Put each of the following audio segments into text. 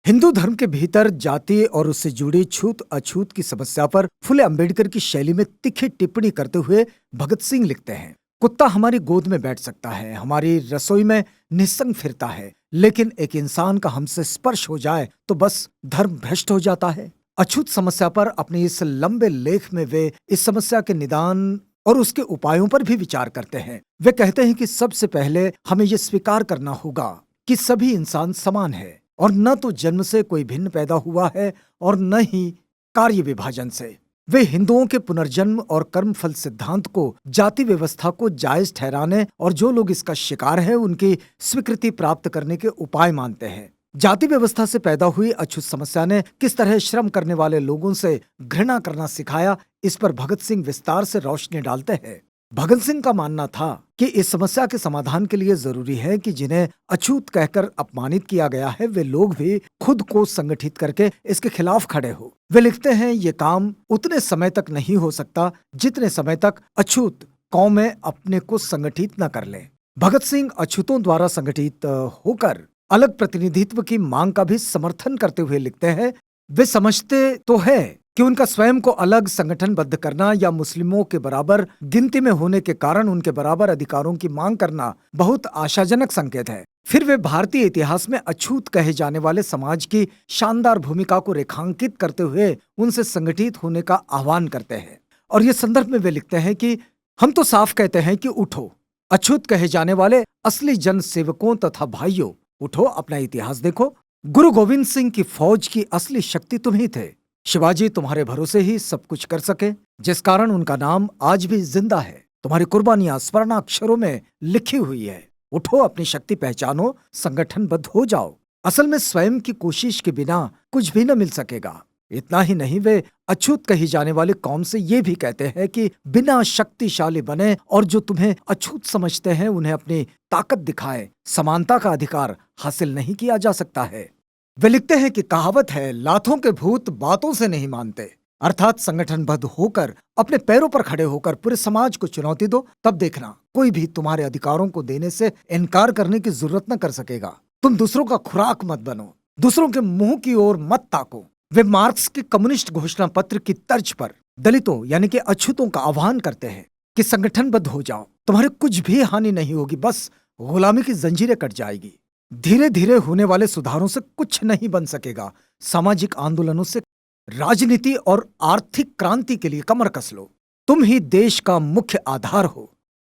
हिंदू धर्म के भीतर जाति और उससे जुड़ी छूत अछूत की समस्या पर फुले अंबेडकर की शैली में तीखी टिप्पणी करते हुए भगत सिंह लिखते हैं, कुत्ता हमारी गोद में बैठ सकता है, हमारी रसोई में निस्संग फिरता है, लेकिन एक इंसान का हमसे स्पर्श हो जाए तो बस धर्म भ्रष्ट हो जाता है। अछूत समस्या पर अपने इस लंबे लेख में वे इस समस्या के निदान और उसके उपायों पर भी विचार करते हैं। वे कहते हैं कि सबसे पहले हमें यह स्वीकार करना होगा कि सभी इंसान समान है और न तो जन्म से कोई भिन्न पैदा हुआ है और न ही कार्य विभाजन से। वे हिंदुओं के पुनर्जन्म और कर्मफल सिद्धांत को जाति व्यवस्था को जायज ठहराने और जो लोग इसका शिकार हैं उनकी स्वीकृति प्राप्त करने के उपाय मानते हैं। जाति व्यवस्था से पैदा हुई अछूत समस्या ने किस तरह श्रम करने वाले लोगों से घृणा करना सिखाया, इस पर भगत सिंह विस्तार से रोशनी डालते हैं। भगत सिंह का मानना था कि इस समस्या के समाधान के लिए जरूरी है कि जिन्हें अछूत कहकर अपमानित किया गया है वे लोग भी खुद को संगठित करके इसके खिलाफ खड़े हो। वे लिखते हैं, ये काम उतने समय तक नहीं हो सकता जितने समय तक अछूत कौमें अपने को संगठित न कर ले। भगत सिंह अछूतों द्वारा संगठित होकर अलग प्रतिनिधित्व की मांग का भी समर्थन करते हुए लिखते हैं, वे समझते तो है कि उनका स्वयं को अलग संगठनबद्ध करना या मुस्लिमों के बराबर गिनती में होने के कारण उनके बराबर अधिकारों की मांग करना बहुत आशाजनक संकेत है। फिर वे भारतीय इतिहास में अछूत कहे जाने वाले समाज की शानदार भूमिका को रेखांकित करते हुए उनसे संगठित होने का आह्वान करते हैं। और ये संदर्भ में वे लिखते हैं कि हम तो साफ कहते हैं कि उठो, अछूत कहे जाने वाले असली जन सेवकों तथा भाइयों, उठो, अपना इतिहास देखो। गुरु गोविंद सिंह की फौज की असली शक्ति तुम ही थे। शिवाजी तुम्हारे भरोसे ही सब कुछ कर सके, जिस कारण उनका नाम आज भी जिंदा है। तुम्हारी कुर्बानियां स्वर्णाक्षरों में लिखी हुई है। उठो, अपनी शक्ति पहचानो, संगठनबद्ध हो जाओ। असल में स्वयं की कोशिश के बिना कुछ भी न मिल सकेगा। इतना ही नहीं, वे अछूत कही जाने वाली कौम से ये भी कहते हैं कि बिना शक्तिशाली बने और जो तुम्हें अछूत समझते हैं उन्हें अपनी ताकत दिखाए, समानता का अधिकार हासिल नहीं किया जा सकता है। वे लिखते हैं कि कहावत है, लातों के भूत बातों से नहीं मानते, अर्थात संगठनबद्ध होकर अपने पैरों पर खड़े होकर पूरे समाज को चुनौती दो, तब देखना कोई भी तुम्हारे अधिकारों को देने से इनकार करने की जरूरत न कर सकेगा। तुम दूसरों का खुराक मत बनो, दूसरों के मुंह की ओर मत ताको। वे मार्क्स के कम्युनिस्ट घोषणा पत्र की तर्ज पर दलितों यानी कि अछूतों का आह्वान करते हैं कि संगठनबद्ध हो जाओ, तुम्हारे कुछ भी हानि नहीं होगी, बस गुलामी की जंजीरें कट जाएगी। धीरे धीरे होने वाले सुधारों से कुछ नहीं बन सकेगा। सामाजिक आंदोलनों से राजनीति और आर्थिक क्रांति के लिए कमर कस लो। तुम ही देश का मुख्य आधार हो।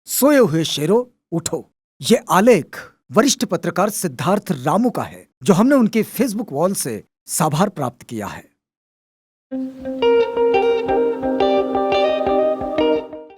सोए हुए शेरों, उठो। ये आलेख वरिष्ठ पत्रकार सिद्धार्थ रामू का है, जो हमने उनके फेसबुक वॉल से साभार प्राप्त किया है।